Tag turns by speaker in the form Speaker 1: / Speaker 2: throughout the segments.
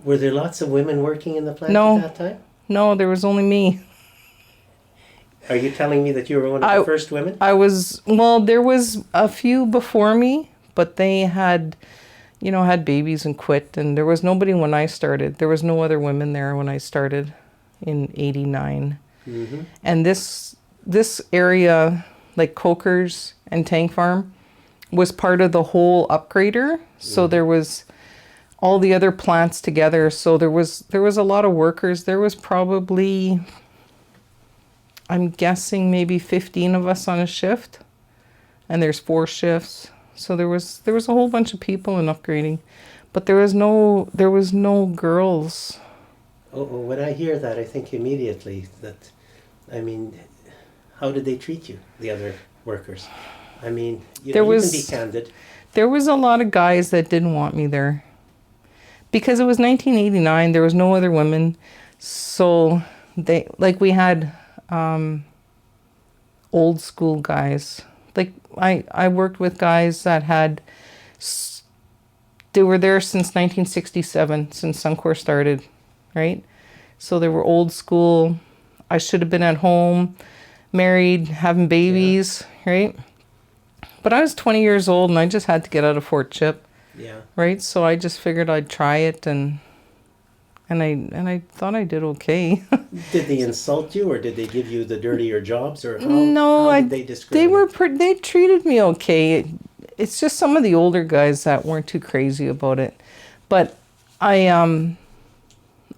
Speaker 1: Were there lots of women working in the plant
Speaker 2: No.
Speaker 1: at that time?
Speaker 2: No, there was only me.
Speaker 1: Are you telling me that you were one of the first women?
Speaker 2: Well, there was a few before me, but they had, had babies and quit, and there was nobody when I started. There was no other women there when I started in 89.
Speaker 1: Mm-hmm.
Speaker 2: And this area, like Cokers and Tank Farm, was part of the whole upgrader. So there was all the other plants together. So there was a lot of workers. There was probably, I'm guessing, maybe 15 of us on a shift, and there's 4 shifts. So there was a whole bunch of people in upgrading, but there was no girls.
Speaker 1: Oh, when I hear that, I think immediately that, I mean, how did they treat you, the other workers? I mean, you can be candid.
Speaker 2: There was a lot of guys that didn't want me there. Because it was 1989, there was no other women. So we had old school guys. Like I worked with guys that they were there since 1967, since Suncor started, right? So they were old school. I should have been at home, married, having babies, right? But I was 20 years old and I just had to get out of Fort Chip.
Speaker 1: Yeah.
Speaker 2: Right? So I just figured I'd try it, and I thought I did okay.
Speaker 1: Did they insult you, or did they give you the dirtier jobs, or
Speaker 2: No,
Speaker 1: how did they discriminate?
Speaker 2: they treated me okay. It's just some of the older guys that weren't too crazy about it. But I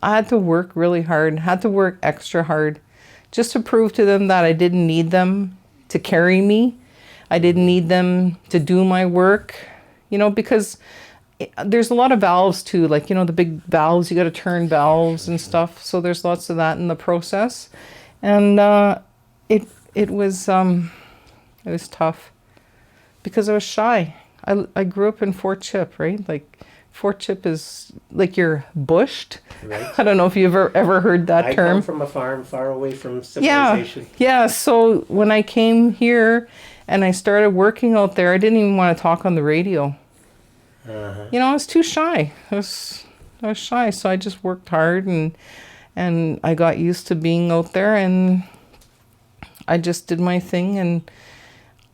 Speaker 2: had to work really hard, had to work extra hard just to prove to them that I didn't need them to carry me. I didn't need them to do my work, because there's a lot of valves too, like, the big valves, you got to turn valves and stuff. So there's lots of that in the process. And it was tough because I was shy. I grew up in Fort Chip, right? Like Fort Chip is like you're bushed.
Speaker 1: Right.
Speaker 2: I don't know if you've ever heard that term.
Speaker 1: I come from a farm far away from civilization.
Speaker 2: Yeah. So when I came here and I started working out there, I didn't even want to talk on the radio.
Speaker 1: Uh-huh.
Speaker 2: I was too shy. I was shy, so I just worked hard and I got used to being out there, and I just did my thing, and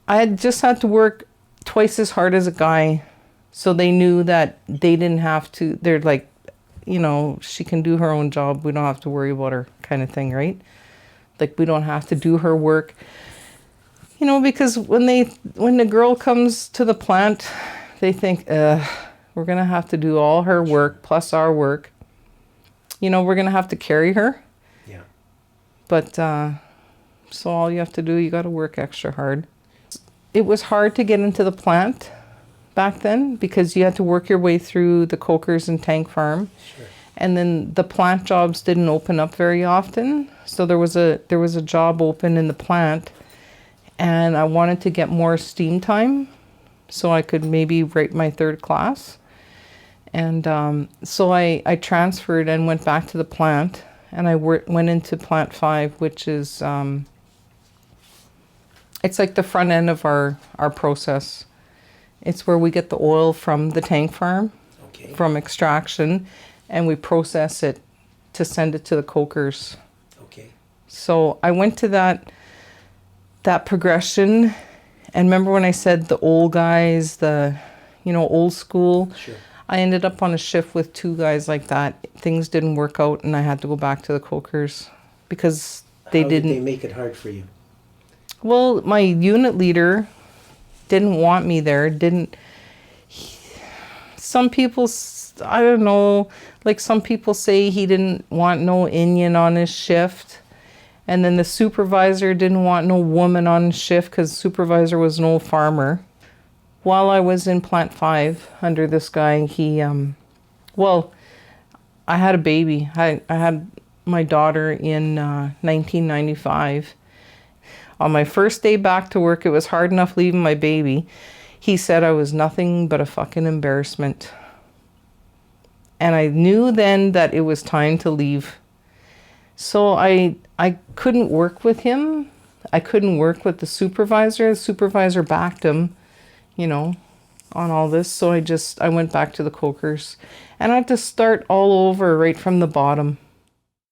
Speaker 2: I just had to work twice as hard as a guy, so they knew that they didn't have to. They're like, she can do her own job. We don't have to worry about her, kind of thing, right? Like we don't have to do her work, because when the girl comes to the plant, they think, we're going to have to do all her work plus our work. We're going to have to carry her.
Speaker 1: Yeah.
Speaker 2: But, so all you have to do, you got to work extra hard. It was hard to get into the plant back then because you had to work your way through the Cokers and Tank Farm.
Speaker 1: Sure.
Speaker 2: And then the plant jobs didn't open up very often. So there was a job open in the plant, and I wanted to get more steam time so I could maybe write my 3rd class. And so I transferred and went back to the plant, and I went into Plant 5, which is, it's like the front end of our process. It's where we get the oil from the tank farm,
Speaker 1: okay,
Speaker 2: from extraction, and we process it to send it to the cokers.
Speaker 1: Okay.
Speaker 2: So I went to that progression. And remember when I said the old guys, old school?
Speaker 1: Sure.
Speaker 2: I ended up on a shift with 2 guys like that. Things didn't work out, and I had to go back to the cokers because they didn't.
Speaker 1: How did they make it hard for you?
Speaker 2: Well, my unit leader didn't want me there. Some people, I don't know, like some people say he didn't want no Indian on his shift. And then the supervisor didn't want no woman on shift because the supervisor was an old farmer. While I was in Plant 5 under this guy, I had a baby. I had my daughter in 1995. On my first day back to work, it was hard enough leaving my baby. He said I was nothing but a fucking embarrassment. And I knew then that it was time to leave. So I couldn't work with him. I couldn't work with the supervisor. The supervisor backed him, on all this. So I went back to the cokers and I had to start all over right from the bottom.